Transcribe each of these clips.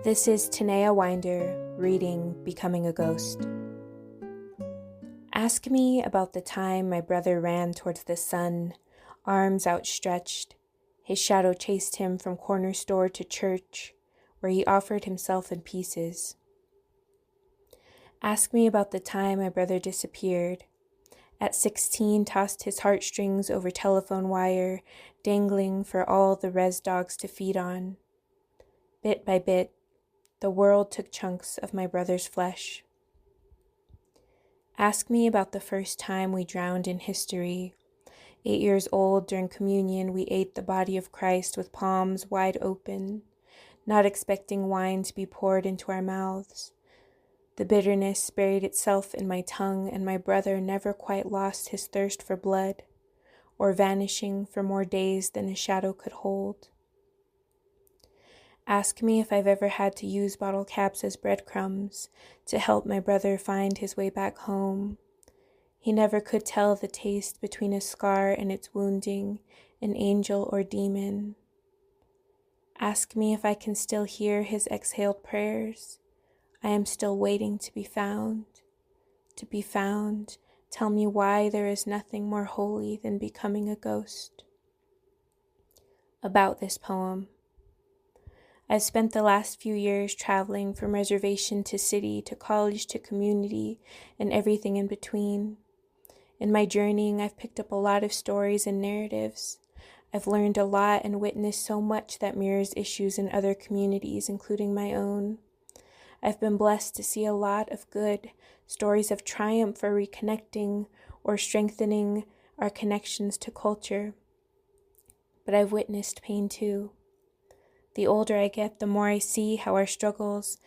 This is Tanea Winder reading Becoming a Ghost. Ask me about the time my brother ran towards the sun, arms outstretched. His shadow chased him from corner store to church, where he offered himself in pieces. Ask me about the time my brother disappeared. At 16, tossed his heartstrings over telephone wire, dangling for all the res dogs to feed on. Bit by bit, the world took chunks of my brother's flesh. Ask me about the first time we drowned in history. 8 years old, during communion, we ate the body of Christ with palms wide open, not expecting wine to be poured into our mouths. The bitterness buried itself in my tongue, and my brother never quite lost his thirst for blood, or vanishing for more days than a shadow could hold. Ask me if I've ever had to use bottle caps as breadcrumbs to help my brother find his way back home. He never could tell the taste between a scar and its wounding, an angel or demon. Ask me if I can still hear his exhaled prayers. I am still waiting to be found. To be found, tell me why there is nothing more holy than becoming a ghost. About this poem. I've spent the last few years traveling from reservation to city, to college to community, and everything in between. In my journeying, I've picked up a lot of stories and narratives. I've learned a lot and witnessed so much that mirrors issues in other communities, including my own. I've been blessed to see a lot of good, stories of triumph or reconnecting or strengthening our connections to culture. But I've witnessed pain too. The older I get, the more I see how our struggles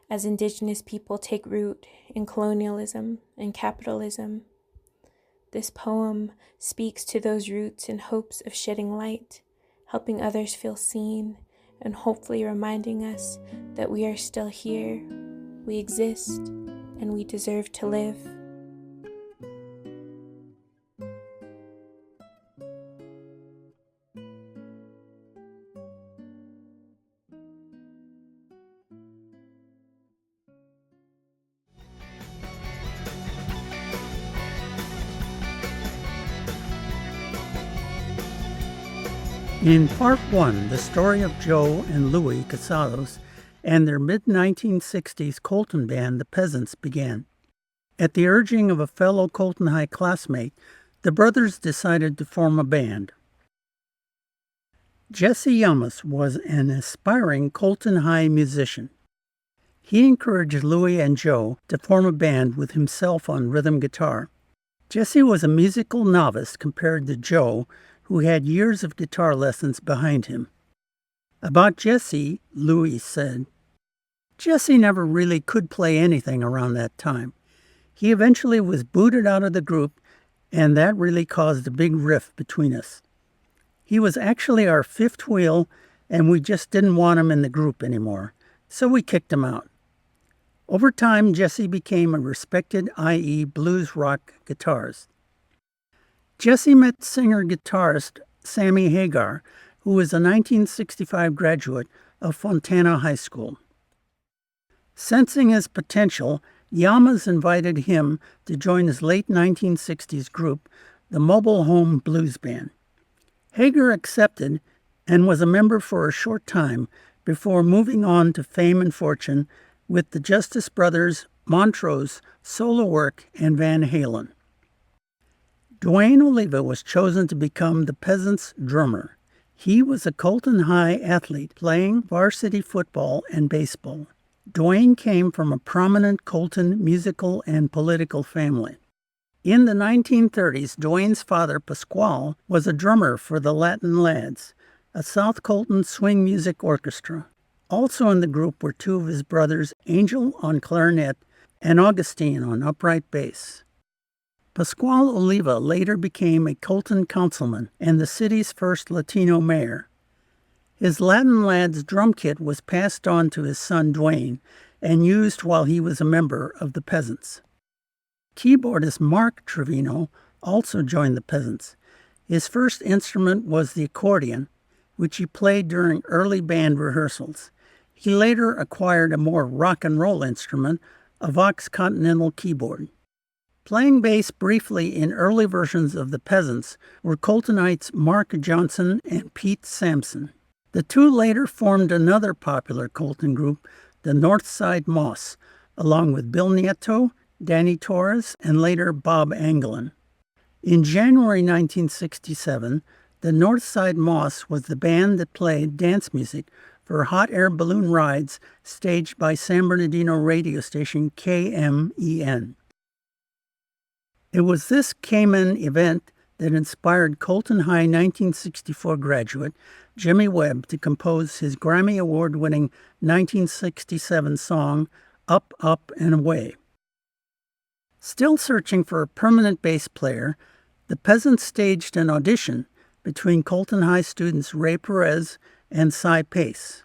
as Indigenous people take root in colonialism and capitalism. This poem speaks to those roots in hopes of shedding light, helping others feel seen, and hopefully reminding us that we are still here, we exist, and we deserve to live. In Part 1, the story of Joe and Louis Casados and their mid-1960s Colton band, the Peasants, began. At the urging of a fellow Colton High classmate, the brothers decided to form a band. Jesse Yamas was an aspiring Colton High musician. He encouraged Louis and Joe to form a band with himself on rhythm guitar. Jesse was a musical novice compared to Joe, who had years of guitar lessons behind him. About Jesse, Louis said, "Jesse never really could play anything around that time. He eventually was booted out of the group, and that really caused a big rift between us. He was actually our fifth wheel, and we just didn't want him in the group anymore, so we kicked him out." Over time, Jesse became a respected IE blues rock guitarist. Jesse met singer-guitarist Sammy Hagar, who was a 1965 graduate of Fontana High School. Sensing his potential, Yamas invited him to join his late 1960s group, the Mobile Home Blues Band. Hagar accepted and was a member for a short time before moving on to fame and fortune with the Justice Brothers, Montrose, Solo Work, and Van Halen. Dwayne Oliva was chosen to become the Peasants' drummer. He was a Colton High athlete playing varsity football and baseball. Dwayne came from a prominent Colton musical and political family. In the 1930s, Dwayne's father, Pasquale, was a drummer for the Latin Lads, a South Colton swing music orchestra. Also in the group were two of his brothers, Angel on clarinet and Augustine on upright bass. Pasquale Oliva later became a Colton councilman and the city's first Latino mayor. His Latin Lads drum kit was passed on to his son Dwayne and used while he was a member of the Peasants. Keyboardist Mark Trevino also joined the Peasants. His first instrument was the accordion, which he played during early band rehearsals. He later acquired a more rock and roll instrument, a Vox Continental keyboard. Playing bass briefly in early versions of the Peasants were Coltonites Mark Johnson and Pete Sampson. The two later formed another popular Colton group, the Northside Moss, along with Bill Nieto, Danny Torres, and later Bob Anglin. In January 1967, the Northside Moss was the band that played dance music for hot air balloon rides staged by San Bernardino radio station KMEN. It was this KMEN event that inspired Colton High 1964 graduate Jimmy Webb to compose his Grammy Award-winning 1967 song, Up, Up, and Away. Still searching for a permanent bass player, the Peasants staged an audition between Colton High students Ray Perez and Cy Pace.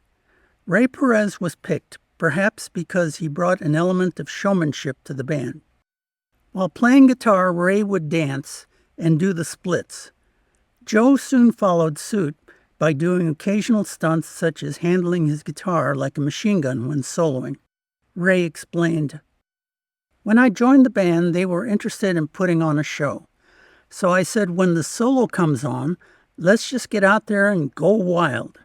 Ray Perez was picked, perhaps because he brought an element of showmanship to the band. While playing guitar, Ray would dance and do the splits. Joe soon followed suit by doing occasional stunts such as handling his guitar like a machine gun when soloing. Ray explained, "When I joined the band, they were interested in putting on a show. So I said, when the solo comes on, let's just get out there and go wild.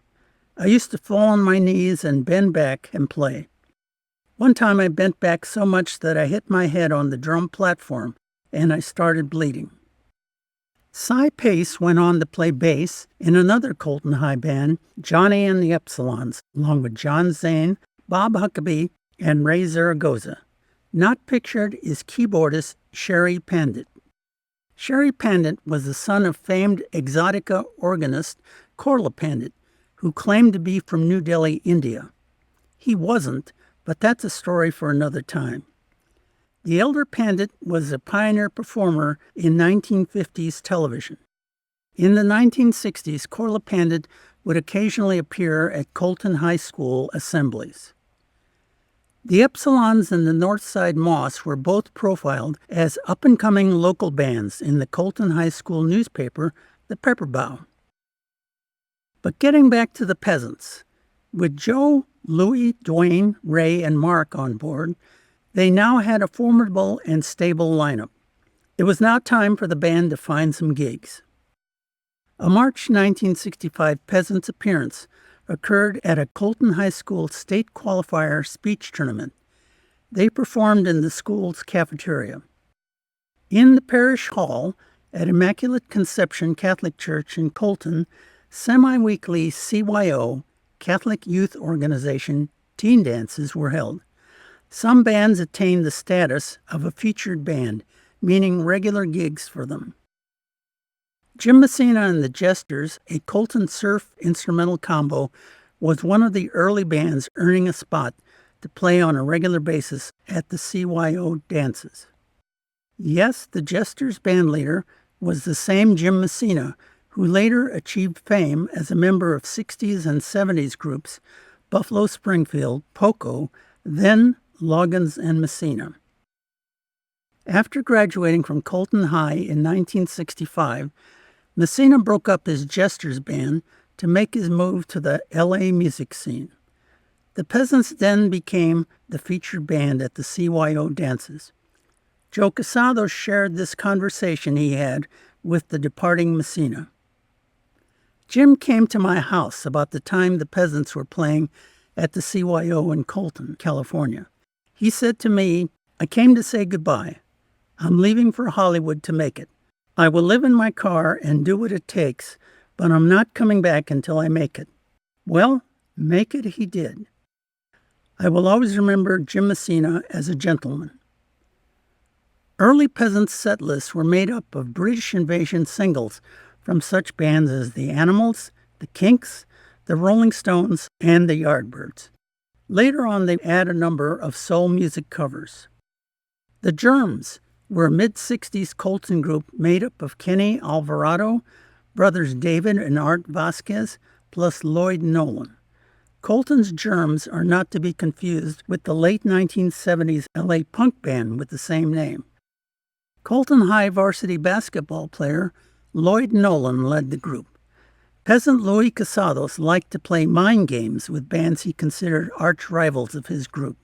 I used to fall on my knees and bend back and play. One time I bent back so much that I hit my head on the drum platform and I started bleeding." Cy Pace went on to play bass in another Colton High band, Johnny and the Epsilons, along with John Zane, Bob Huckabee, and Ray Zaragoza. Not pictured is keyboardist Sherry Pandit. Sherry Pandit was the son of famed exotica organist Korla Pandit, who claimed to be from New Delhi, India. He wasn't, but that's a story for another time. The elder Pandit was a pioneer performer in 1950s television. In the 1960s, Korla Pandit would occasionally appear at Colton High School assemblies. The Epsilons and the Northside Moss were both profiled as up-and-coming local bands in the Colton High School newspaper, the Pepper Bow. But getting back to the Peasants, with Joe, Louie, Dwayne, Ray, and Mark on board, they now had a formidable and stable lineup. It was now time for the band to find some gigs. A March 1965 Peasants appearance occurred at a Colton High School state qualifier speech tournament. They performed in the school's cafeteria. In the parish hall at Immaculate Conception Catholic Church in Colton, semi-weekly CYO, Catholic Youth Organization, teen dances were held. Some bands attained the status of a featured band, meaning regular gigs for them. Jim Messina and the Jesters, a Colton surf instrumental combo, was one of the early bands earning a spot to play on a regular basis at the CYO dances. Yes, the Jesters bandleader was the same Jim Messina, who later achieved fame as a member of 60s and 70s groups Buffalo Springfield, Poco, then Loggins and Messina. After graduating from Colton High in 1965, Messina broke up his Jesters band to make his move to the LA music scene. The Peasants then became the featured band at the CYO dances. Joe Casado shared this conversation he had with the departing Messina. "Jim came to my house about the time the Peasants were playing at the CYO in Colton, California. He said to me, 'I came to say goodbye. I'm leaving for Hollywood to make it. I will live in my car and do what it takes, but I'm not coming back until I make it.' Well, make it he did." I will always remember Jim Messina as a gentleman. Early Peasants set lists were made up of British invasion singles from such bands as the Animals, the Kinks, the Rolling Stones, and the Yardbirds. Later on, they add a number of soul music covers. The Germs were a mid-60s Colton group made up of Kenny Alvarado, brothers David and Art Vasquez, plus Lloyd Nolan. Colton's Germs are not to be confused with the late 1970s LA punk band with the same name. Colton High varsity basketball player Lloyd Nolan led the group. Peasant Louis Casados liked to play mind games with bands he considered arch rivals of his group.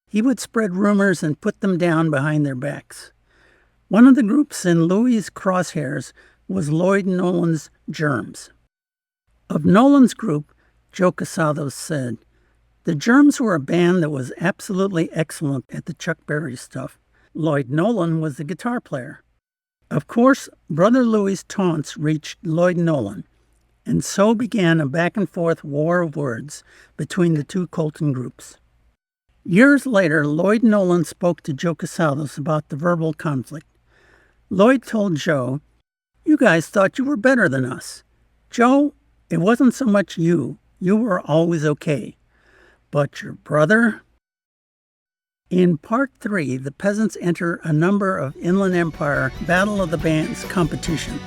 He would spread rumors and put them down behind their backs. One of the groups in Louis' crosshairs was Lloyd Nolan's Germs. Of Nolan's group, Joe Casados said, "The Germs were a band that was absolutely excellent at the Chuck Berry stuff. Lloyd Nolan was the guitar player." Of course, Brother Louis' taunts reached Lloyd Nolan, and so began a back-and-forth war of words between the two Colton groups. Years later, Lloyd Nolan spoke to Joe Casados about the verbal conflict. Lloyd told Joe, "You guys thought you were better than us. Joe, it wasn't so much you. You were always okay. But your brother?" In Part 3, the Peasants enter a number of Inland Empire Battle of the Bands competition.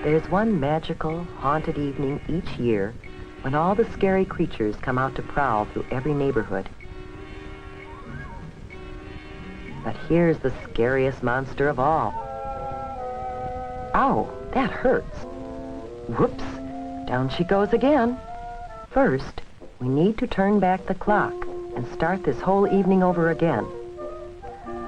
There's one magical, haunted evening each year when all the scary creatures come out to prowl through every neighborhood. But here's the scariest monster of all. Ow, that hurts. Whoops, down she goes again. First, we need to turn back the clock and start this whole evening over again.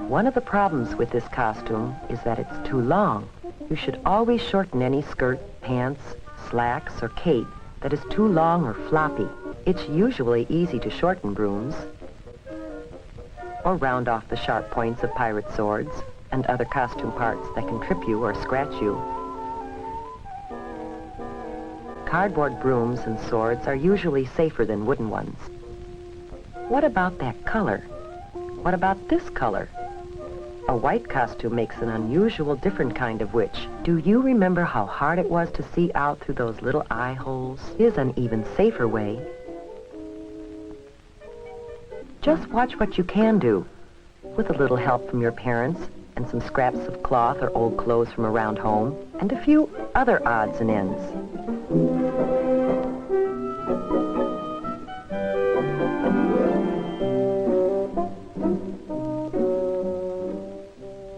One of the problems with this costume is that it's too long. You should always shorten any skirt, pants, slacks, or cape that is too long or floppy. It's usually easy to shorten brooms or round off the sharp points of pirate swords and other costume parts that can trip you or scratch you. Cardboard brooms and swords are usually safer than wooden ones. What about that color? What about this color? A white costume makes an unusual, different kind of witch. Do you remember how hard it was to see out through those little eye holes? Here's an even safer way. Just watch what you can do, with a little help from your parents, and some scraps of cloth or old clothes from around home, and a few other odds and ends.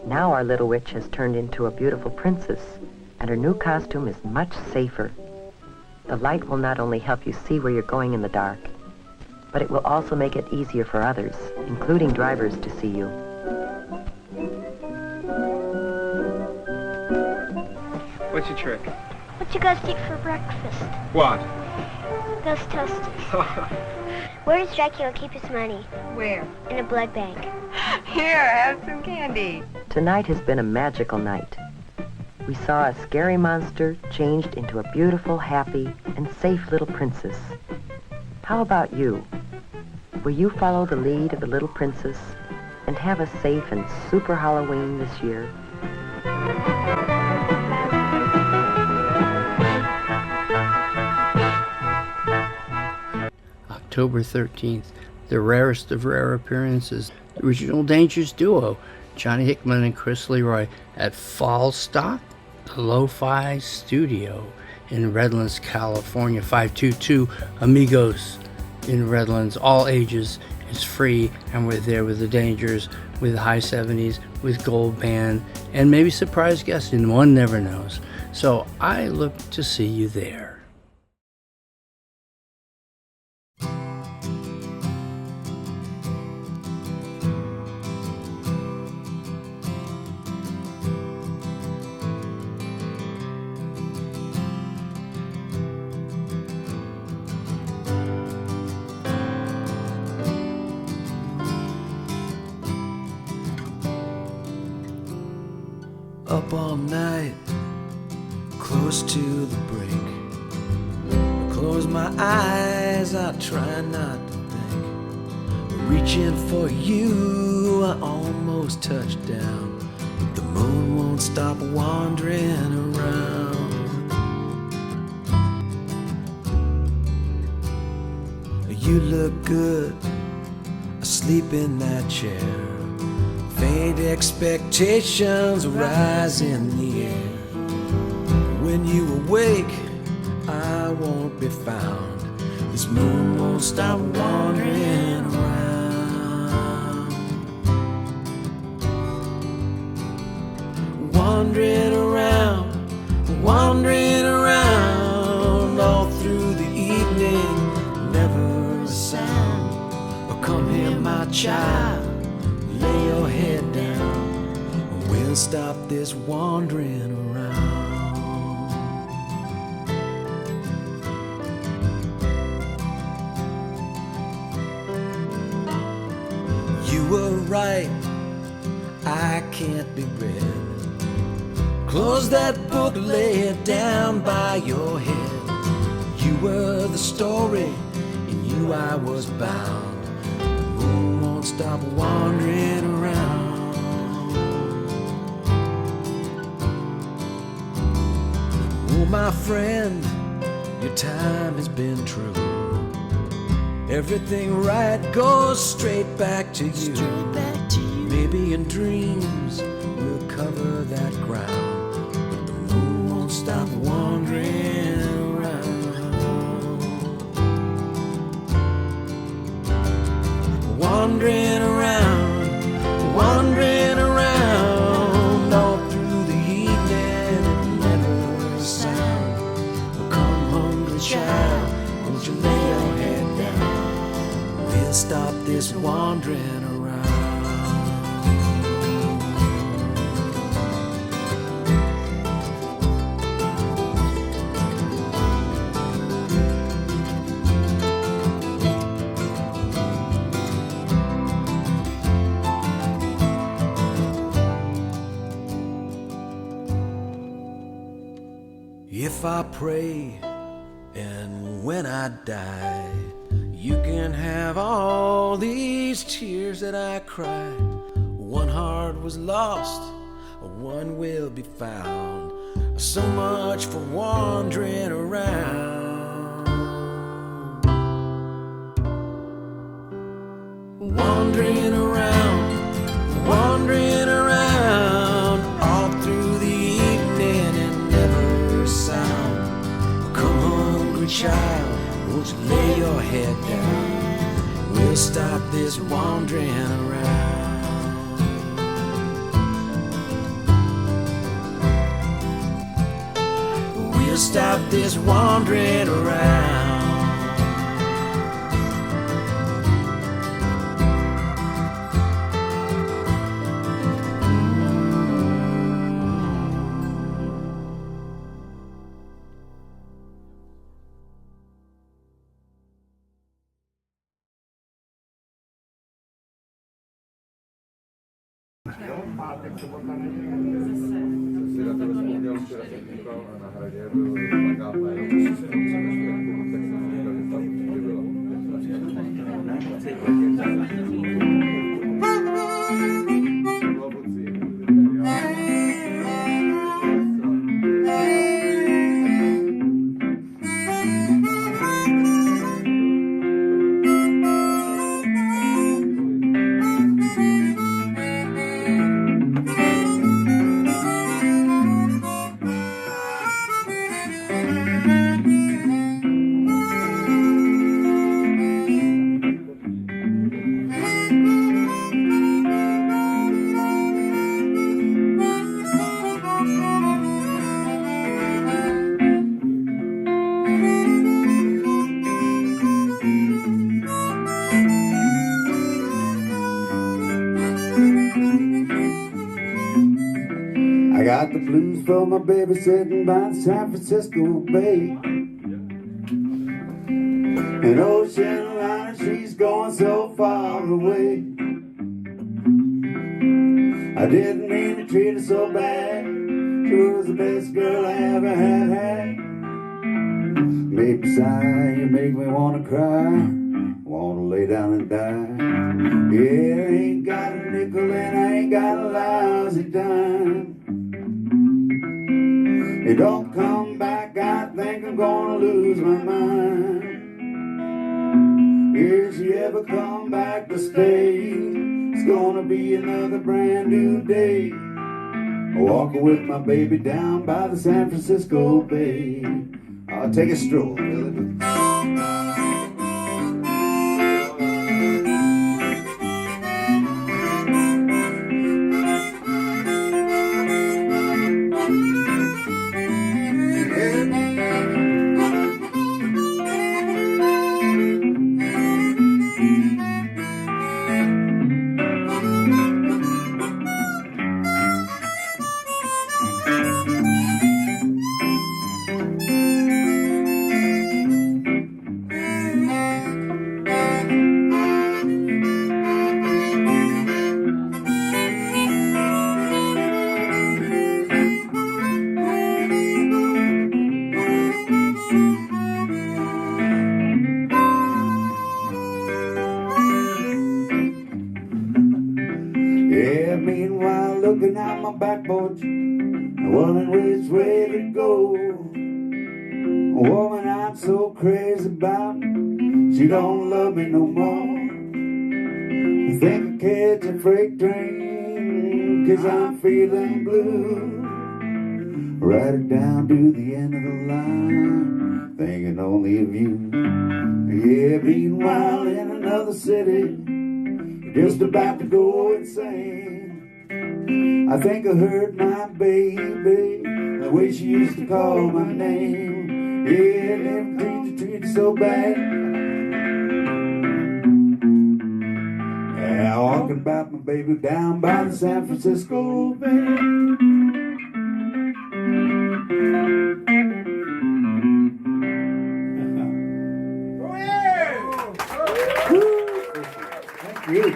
Now our little witch has turned into a beautiful princess, and her new costume is much safer. The light will not only help you see where you're going in the dark, but it will also make it easier for others, including drivers, to see you. What's your trick? What you guys eat for breakfast? What? Ghost toasters. Where does Dracula keep his money? Where? In a blood bank. Here, have some candy. Tonight has been a magical night. We saw a scary monster changed into a beautiful, happy, and safe little princess. How about you? Will you follow the lead of the little princess and have a safe and super Halloween this year? October 13th, the rarest of rare appearances, the original Dangers duo, Johnny Hickman and Chris LeRoy, at Fallstock, the Lo-Fi Studio in Redlands, California, 522 Amigos in Redlands. All ages, it's free, and we're there with the Dangers, with High 70s, with Gold Band, and maybe surprise guests, and one never knows. So I look to see you there. Up all night, close to the break. I close my eyes, I try not to think. Reaching for you, I almost touched down. The moon won't stop wandering around. You look good, asleep in that chair. Faint expectations rise in the air. When you awake, I won't be found. This moon won't stop wandering around. Wandering around, wandering around, all through the evening, never a sound. Oh, come here, my child, lay your head down. We'll stop this wandering around. You were right, I can't be read. Close that book, lay it down by your head. You were the story, in you I was bound. The moon won't stop wandering around. Oh, my friend, your time has been true. Everything right goes straight back to you. Maybe in dreams we'll cover that ground, but the moon won't stop wandering around. Wandering around, wandering around, all through the evening, and never a sound. Oh, come, hungry child, won't you lay your head down? We'll stop this wandering around. If I pray and when I die, you can can't have all these tears that I cried. One heart was lost, one will be found. So much for wandering around. Wandering around, wandering around, all through the evening and never a sound. Come hungry child, won't you lay your head down? We'll stop this wandering around. We'll stop this wandering around. Got the blues for my baby sitting by the San Francisco Bay. An ocean liner, she's going so far away. I didn't mean to treat her so bad. She was the best girl I ever had. Baby, sigh, you make me wanna cry, wanna lay down and die. Yeah, I ain't got a nickel and I ain't got a lousy dime. It don't come back, I think I'm gonna lose my mind. If she ever come back to stay, it's gonna be another brand new day. Walking with my baby down by the San Francisco Bay. I'll take a stroll, Billy. Looking out my back porch, wondering which way to go. A woman I'm so crazy about, she don't love me no more. I think I catch a freight train, 'cause I'm feeling blue. Ride it down to the end of the line, thinking only of you. Yeah, meanwhile in another city, just about to go insane. I think I heard my baby, the way she used to call my name. Yeah, never treat you so bad. Yeah, walking about my baby down by the San Francisco Bay. Thank you.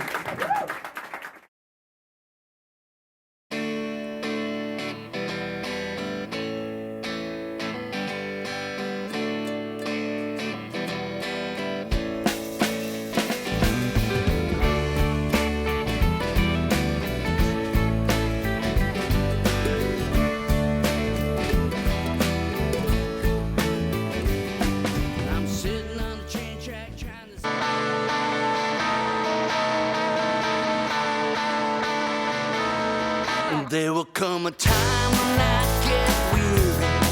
There will come a time when I get weary